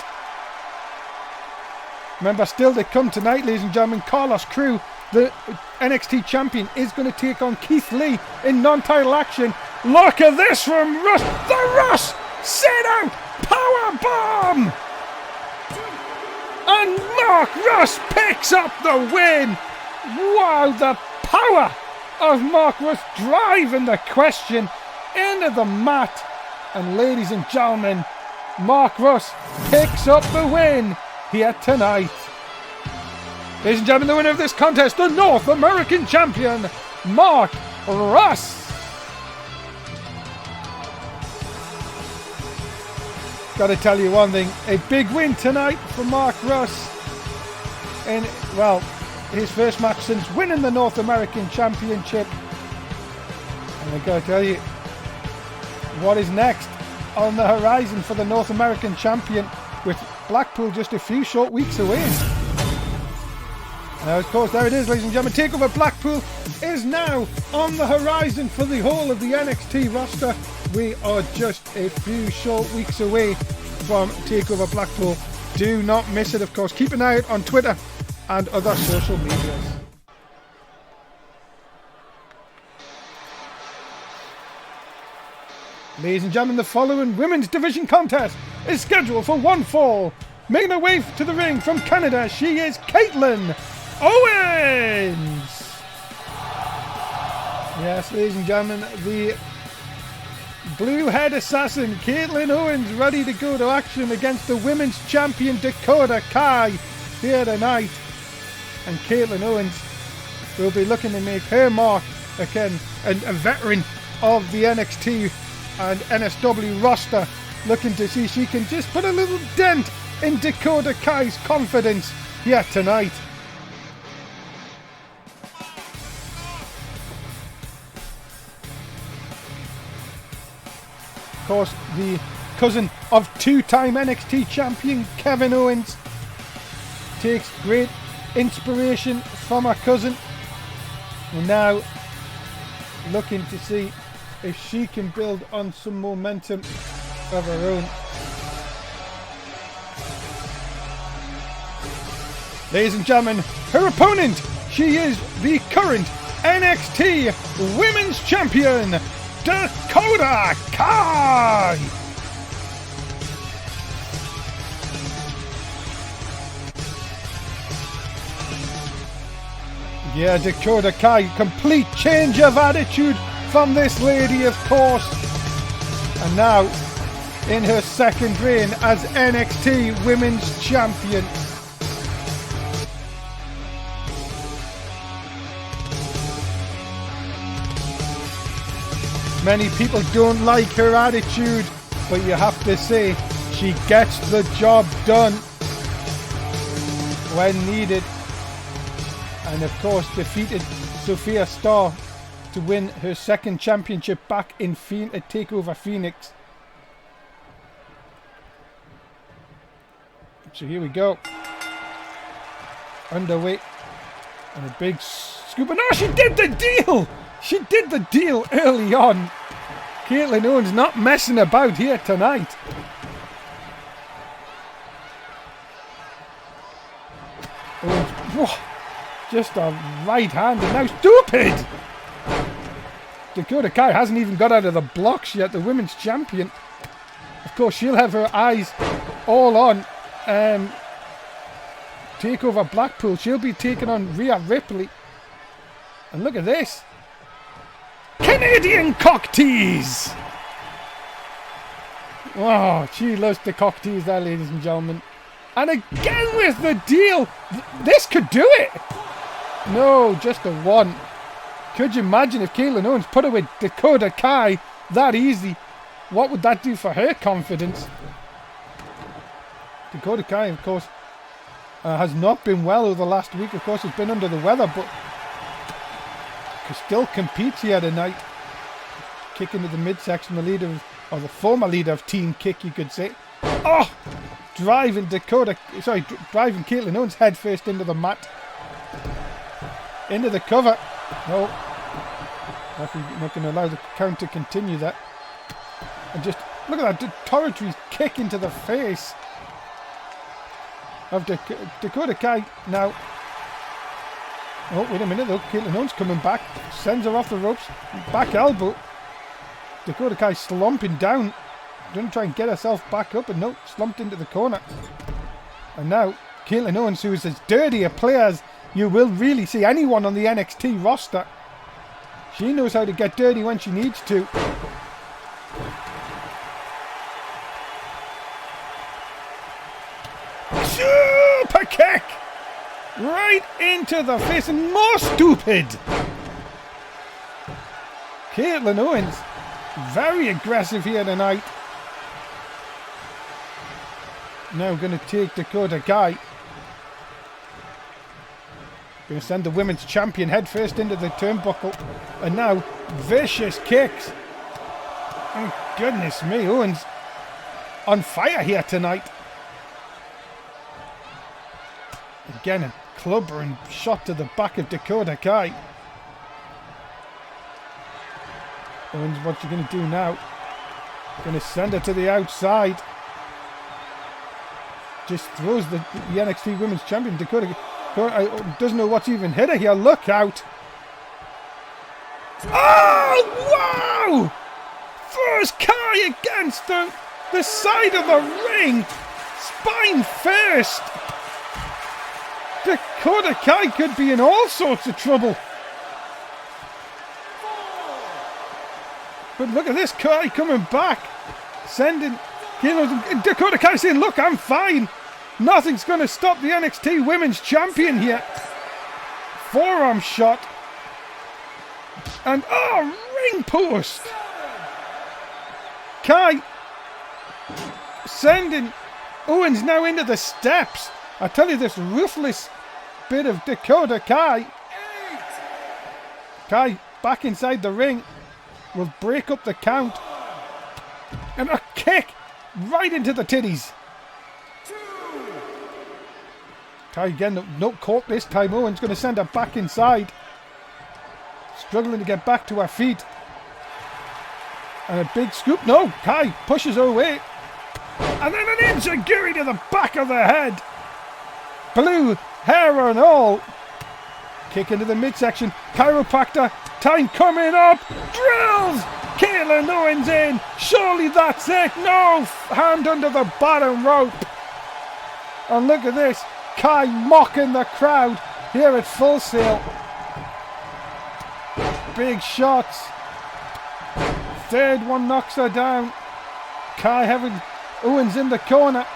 Remember, still to come tonight, ladies and gentlemen, Carlos Crew, the NXT champion, is going to take on Keith Lee in non-title action. Look at this from Russ. The Russ sit out power bomb. And Mark Russ picks up the win. Wow, the power of Mark Russ driving the question into the mat. And ladies and gentlemen, Mark Russ picks up the win here tonight. Ladies and gentlemen, the winner of this contest, the North American champion, Mark Russ. Got to tell you one thing, a big win tonight for Mark Russ. In, well, his first match since winning the North American Championship. And I got to tell you, what is next on the horizon for the North American champion, with Blackpool just a few short weeks away. Now, of course, there it is, ladies and gentlemen. TakeOver Blackpool is now on the horizon for the whole of the NXT roster. We are just a few short weeks away from TakeOver Blackpool. Do not miss it, of course. Keep an eye out on Twitter and other social medias. Ladies and gentlemen, the following women's division contest is scheduled for one fall. Making her way to the ring from Canada, she is Caitlin Owens. Yes, ladies and gentlemen, the blue head assassin Caitlin Owens ready to go to action against the women's champion Dakota Kai here tonight. And Caitlin Owens will be looking to make her mark again, a veteran of the NXT and NSW roster, looking to see if she can just put a little dent in Dakota Kai's confidence here tonight. Of course, the cousin of two-time NXT champion Kevin Owens takes great inspiration from her cousin, and now looking to see if she can build on some momentum of her own. Ladies and gentlemen, her opponent, she is the current NXT Women's Champion, Dakota Kai. Yeah, Dakota Kai, complete change of attitude from this lady, of course. And now, in her second reign as NXT Women's Champion. Many people don't like her attitude, but you have to say, she gets the job done when needed. And of course defeated Sophia Starr to win her second championship back in at TakeOver Phoenix. So here we go. Underway. And a big scoop. And oh, she did the deal! She did the deal early on. Caitlin Owens not messing about here tonight. Owens, whoa, just a right hand and now stupid! Dakota Kai hasn't even got out of the blocks yet, the women's champion. Of course, she'll have her eyes all on TakeOver Blackpool. She'll be taking on Rhea Ripley. And look at this. Canadian cock tease! Oh, she loves the cock tease there, ladies and gentlemen. And again with the deal. This could do it. No, just a one. Could you imagine if Caitlin Owens put her with Dakota Kai that easy? What would that do for her confidence? Dakota Kai, of course, has not been well over the last week. Of course, has been under the weather, but still competes here tonight. Kick into the midsection, the leader, or the former leader of Team Kick, you could say. Oh! Driving Caitlin Owens head first into the mat. Into the cover. No. Not going to allow the count to continue that. And just, look at that territory kick into the face of Dakota Kai now. Oh, wait a minute though. Caitlin Owens coming back. Sends her off the ropes. Back elbow. Dakota Kai slumping down. Going to try and get herself back up, and no, slumped into the corner. And now, Caitlin Owens, who is as dirty a player as you will really see anyone on the NXT roster. She knows how to get dirty when she needs to. Super kick! Right into the face, and more stupid! Caitlin Owens, very aggressive here tonight. Now going to take Dakota Kai. Going to send the women's champion head first into the turnbuckle. And now, vicious kicks. Oh, goodness me, Owens on fire here tonight. Again, a clubber and shot to the back of Dakota Kai. Owens, what's she going to do now? Going to send her to the outside. Just throws the NXT Women's Champion. Dakota doesn't know what's even hit her here. Look out. Oh, wow! First Kai against the side of the ring. Spine first. Dakota Kai could be in all sorts of trouble. But look at this, Kai coming back. Sending Dakota Kai saying, look, I'm fine. Nothing's going to stop the NXT Women's Champion here. Forearm shot. And, ring post. Kai sending Owens now into the steps. I tell you, this ruthless bit of Dakota Kai. Kai back inside the ring. Will break up the count. And a kick right into the titties. Kai again, no caught this time. Owens going to send her back inside. Struggling to get back to her feet. And a big scoop. No, Kai pushes her away. And then an enziguri to the back of the head. Blue hair and all. Kick into the midsection. Chiropractor. Time coming up. Drills. Caitlin Owens in. Surely that's it. No. Hand under the bottom rope. And look at this. Kai mocking the crowd here at Full Sail. big shots. Third one knocks her down. Kai having Owens in the corner.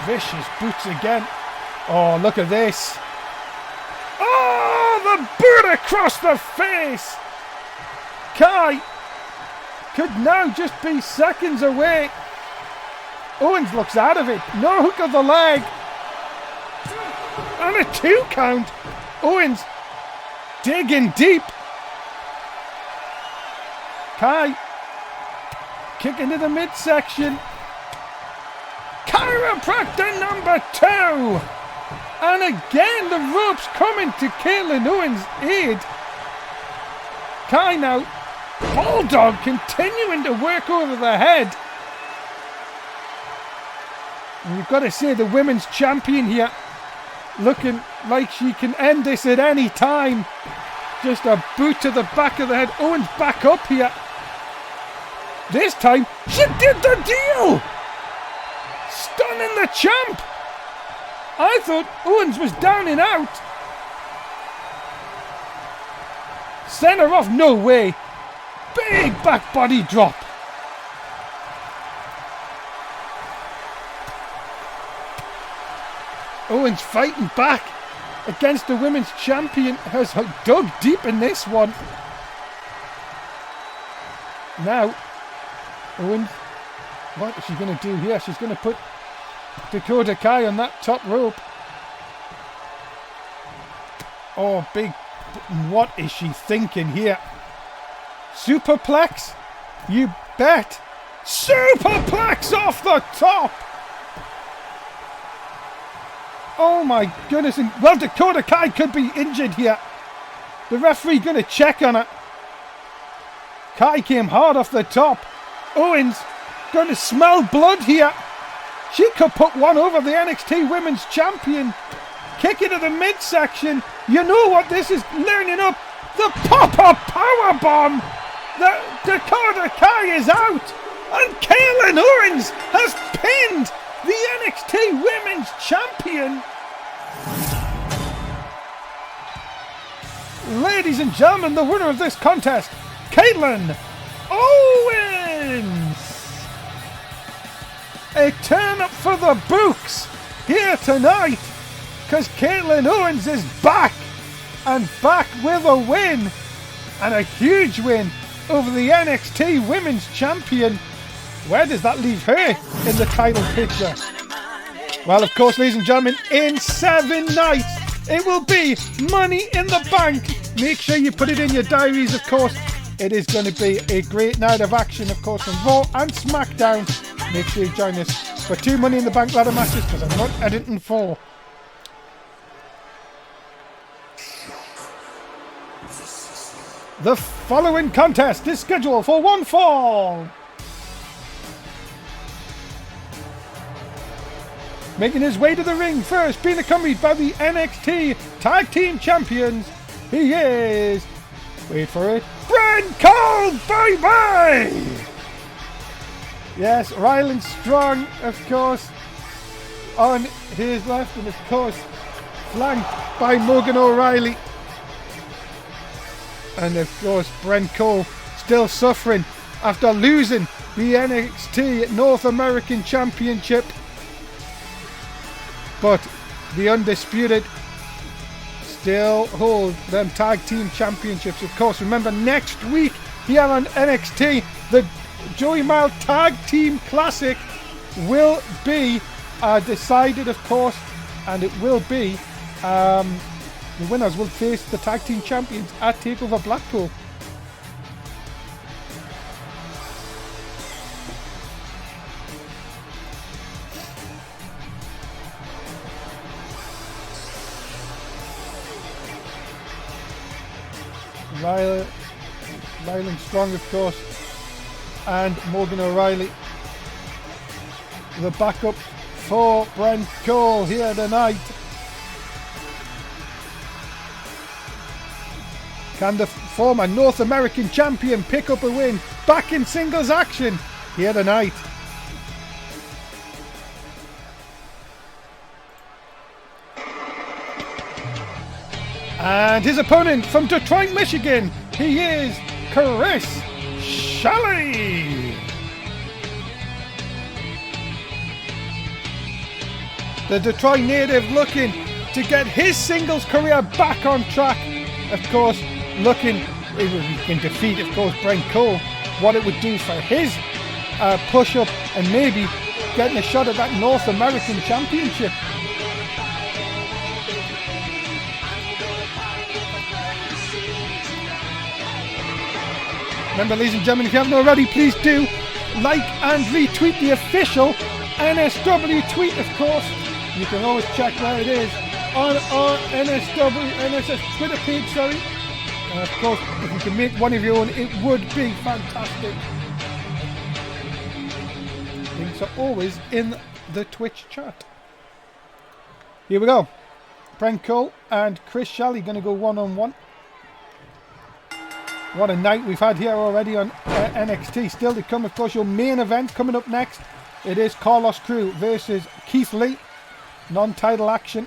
Vicious boots again. Oh, look at this. Oh, the boot across the face. Kai could now just be seconds away. Owens looks out of it. No hook of the leg. And a 2 count. Owens digging deep. Kai kick into the midsection. Chiropractor number 2. And again the ropes coming to Caitlin Owens' aid. Kai now, Bulldog continuing to work over the head. And you've got to say the women's champion here looking like she can end this at any time. Just a boot to the back of the head. Owens back up here. This time she did the deal. Stunning the champ. I thought Owens was down and out. Send her off, no way. Big back body drop. Owens fighting back against the women's champion. Has dug deep in this one. Now, Owens, what is she going to do here? She's going to put Dakota Kai on that top rope. Oh, big. What is she thinking here? Superplex? You bet. Superplex off the top. Oh my goodness. And, well, Dakota Kai could be injured here. The referee going to check on it. Kai came hard off the top. Owens going to smell blood here. She could put one over the NXT Women's Champion. Kick into the midsection. You know what this is learning up. The pop-up powerbomb. The Dakota Kai is out. And Caitlin Owens has pinned the NXT Women's Champion. Ladies and gentlemen, the winner of this contest, Caitlin Owens. A turn up for the books here tonight, because Caitlin Owens is back, and back with a win, and a huge win over the NXT Women's Champion. Where does that leave her in the title picture? Well, of course, ladies and gentlemen, in 7 nights, it will be Money in the Bank. Make sure you put it in your diaries, of course. It is going to be a great night of action, of course, on Raw and SmackDown. Make sure you join us for 2 Money in the Bank ladder matches, because I'm not editing 4. The following contest is scheduled for 1 fall. Making his way to the ring first, being accompanied by the NXT Tag Team Champions, he is, wait for it, Brent Cole, baby! Yes, Ryland Strong, of course, on his left, and of course, flanked by Morgan O'Reilly. And of course, Brent Cole still suffering after losing the NXT North American Championship. But the Undisputed still hold them tag team championships. Of course, remember next week here on NXT, the Joey Mile Tag Team Classic will be decided, of course, and it will be the winners will face the tag team champions at TakeOver Blackpool. Ryland Strong, of course, and Morgan O'Reilly, the backup for Brent Cole here tonight. Can the former North American champion pick up a win back in singles action here tonight? And his opponent from Detroit, Michigan, he is Chris Shelley. The Detroit native looking to get his singles career back on track. Of course, looking if he can defeat, of course, Brent Cole, what it would do for his push-up and maybe getting a shot at that North American Championship. Remember, ladies and gentlemen, if you haven't already, please do like and retweet the official NSW tweet, of course. You can always check where it is on our NSS Twitter page, sorry. And of course, if you can make one of your own, it would be fantastic. Links are always in the Twitch chat. Here we go. Brent Cole and Chris Shelley going to go one-on-one. What a night we've had here already on NXT. Still to come, of course, your main event coming up next. It is Carlos Crew versus Keith Lee. Non-title action.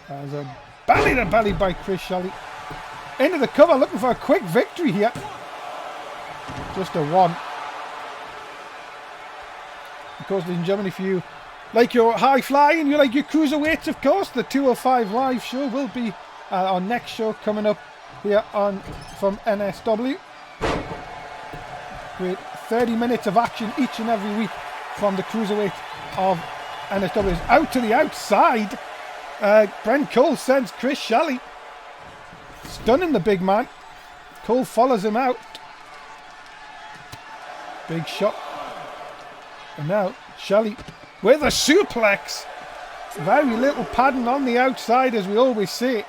There's a belly-to-belly by Chris Shelley. Into the cover, looking for a quick victory here. Just a one. Of course, ladies and gentlemen, if you like your high fly and you like your cruiserweights, of course, the 205 live show will be our next show coming up here on from NSW. With 30 minutes of action each and every week from the cruiserweight of NSW. Out to the outside. Brent Cole sends Chris Shelley. Stunning the big man. Cole follows him out. Big shot. And now Shelley with a suplex. Very little padding on the outside, as we always say.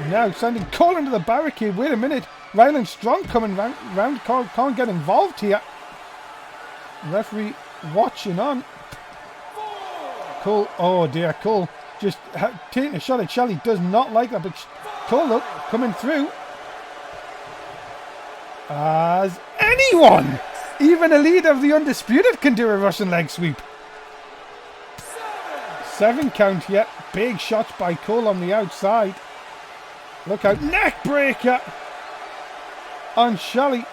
Now sending Cole into the barricade. Wait a minute. Ryland Strong coming round. Can't get involved here. Referee watching on. Cole, oh dear, Cole just taking a shot at Shelley. Does not like that, but Cole, look, coming through. As anyone, even a leader of the Undisputed, can do a Russian leg sweep. 7 count yet. Big shots by Cole on the outside. Look out, neck breaker on Shelley.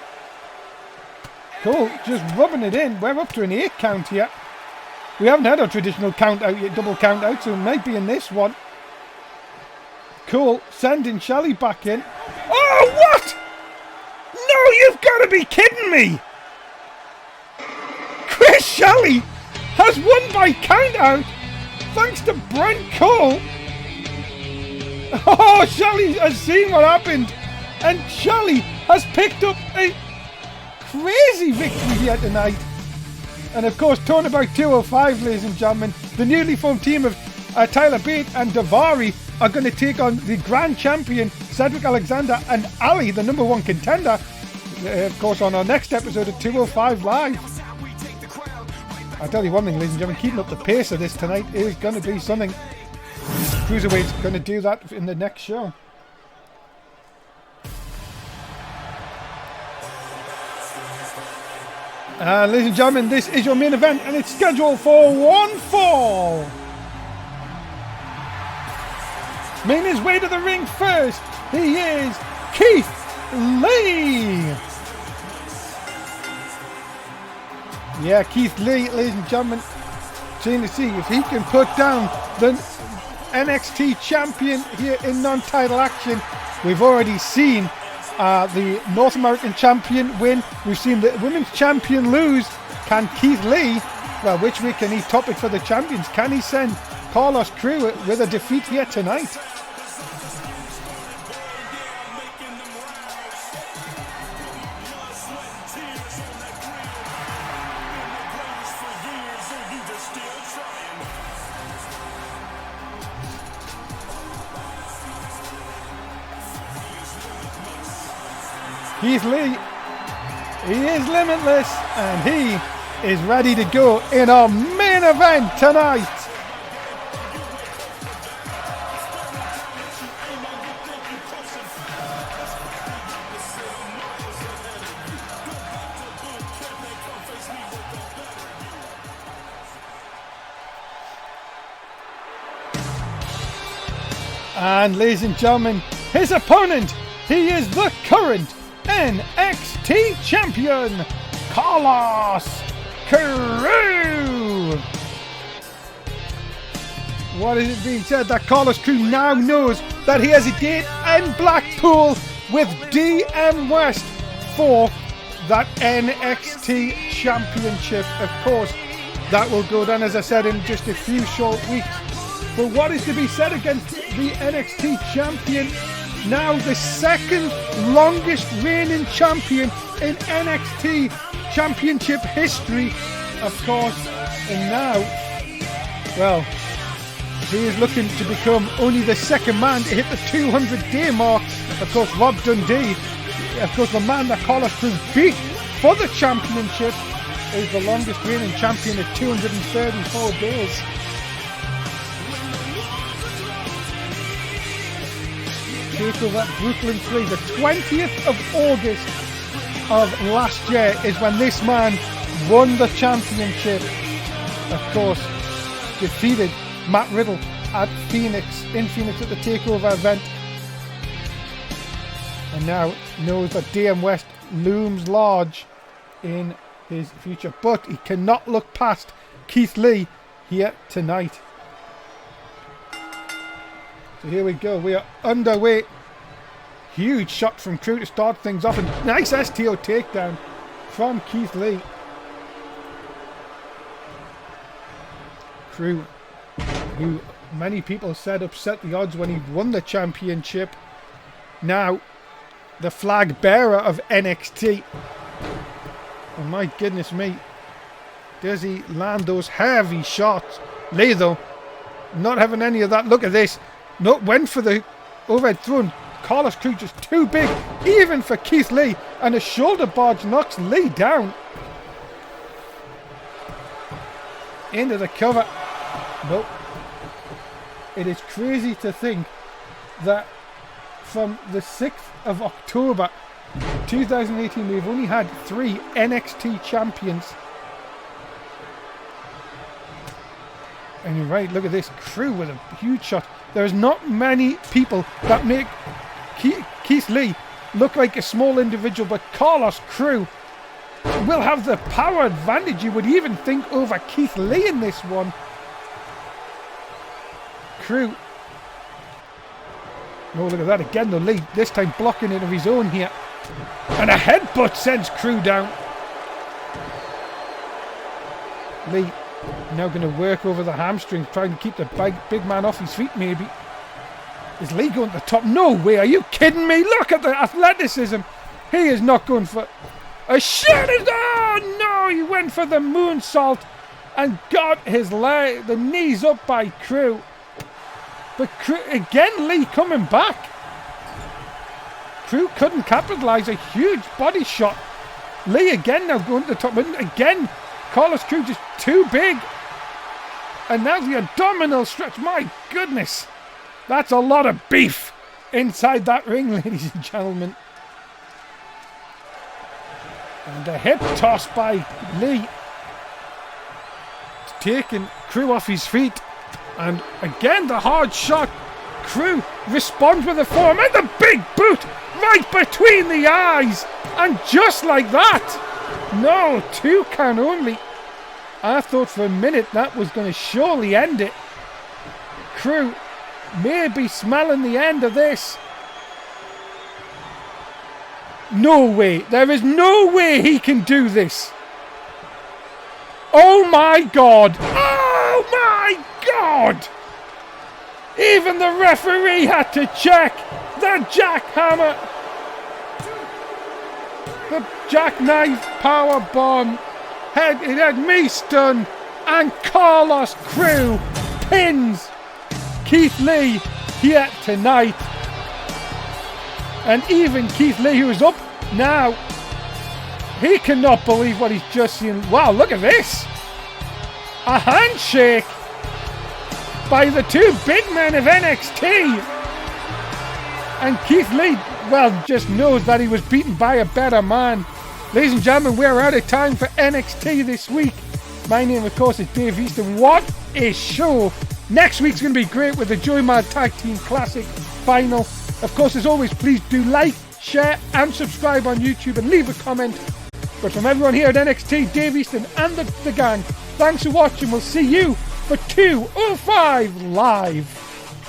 Cole just rubbing it in. We're up to an 8 count here. We haven't had a traditional count out yet, double count out, so it might be in this one. Cole sending Shelley back in. Oh, what? No, you've got to be kidding me. Chris Shelley has won by count out thanks to Brent Cole. Oh, Shelley has seen what happened, and Shelley has picked up a crazy victory here tonight. And of course, talking about 205, ladies and gentlemen, the newly formed team of Tyler Bate and Daivari are going to take on the Grand Champion Cedric Alexander and Ali, the #1 contender, of course, on our next episode of 205 Live. I'll tell you one thing, ladies and gentlemen, keeping up the pace of this tonight is going to be something. Cruiserweight's going to do that in the next show. Ladies and gentlemen, this is your main event, and it's scheduled for one fall. Making his way to the ring first, he is Keith Lee. Yeah, Keith Lee, ladies and gentlemen, trying to see if he can put down the NXT champion here in non-title action. We've already seen the North American champion win. We've seen the women's champion lose. Can Keith Lee, well, which way can he top it for the champions? Can he send Carlos Crew with a defeat here tonight? Keith Lee, he is limitless, and he is ready to go in our main event tonight. And ladies and gentlemen, his opponent, he is the current NXT champion, Carlos Crew. What is it being said that Carlos Crew now knows that he has a date in Blackpool with DM West for that NXT championship. Of course, that will go down, as I said, in just a few short weeks. But what is to be said against the NXT champion? Now the second longest reigning champion in NXT championship history, of course. And now, well, he is looking to become only the second man to hit the 200-day mark. Of course, Rob Dundee, of course, the man that Carlos Crew beat for the championship, is the longest reigning champion at 234 days. Takeover Brooklyn 3, the 20th of August of last year is when this man won the championship. Of course, defeated Matt Riddle at Phoenix at the Takeover event. And now knows that DM West looms large in his future. But he cannot look past Keith Lee here tonight. So here we go. We are underway. Huge shot from Crew to start things off. And nice STO takedown from Keith Lee. Crew, who many people said upset the odds when he won the championship, now the flag bearer of NXT. Oh my goodness me. Does he land those heavy shots? Lee, though, not having any of that. Look at this. No, went for the overhead throw. Carlos Crew just too big, even for Keith Lee. And a shoulder barge knocks Lee down. Into the cover. Nope. It is crazy to think that from the 6th of October 2018, we've only had 3 NXT champions. And you're right, look at this. Crew with a huge shot. There's not many people that make Keith Lee look like a small individual, but Carlos Crew will have the power advantage, you would even think, over Keith Lee in this one. Crew. Oh, look at that again, though. Lee this time blocking it of his own here. And a headbutt sends Crew down. Lee now going to work over the hamstrings, trying to keep the big man off his feet, maybe. Is Lee going to the top? No way, are you kidding me? Look at the athleticism. He is not going for a shot. Oh no, he went for the moonsault and got his leg, the knees up by Crew. But Crew, again, Lee coming back. Crew couldn't capitalise. A huge body shot. Lee again now going to the top. Again, Carlos Crew just too big. And now the abdominal stretch. My goodness. That's a lot of beef inside that ring, ladies and gentlemen. And a hip toss by Lee. It's taking Crew off his feet. And again, the hard shot. Crew responds with a forearm and the big boot right between the eyes. And just like that. No, 2 count only. I thought for a minute that was going to surely end it. Crew may be smelling the end of this. No way. There is no way he can do this. Oh my God. Oh my God. Even the referee had to check the jackhammer. The jackknife power bomb. It had me stunned. And Carlos Crew pins Keith Lee here tonight. And even Keith Lee, who is up now, he cannot believe what he's just seen. Wow, look at this. A handshake by the 2 big men of NXT. And Keith Lee, well, just knows that he was beaten by a better man. Ladies and gentlemen, we're out of time for NXT this week. My name, of course, is Dave Easton. What a show Next week's going to be great with the Joy Mad Tag Team Classic final. Of course, as always, please do like, share and subscribe on YouTube and leave a comment. But from everyone here at NXT, Dave Easton and the gang, thanks for watching. We'll see you for 205 Live.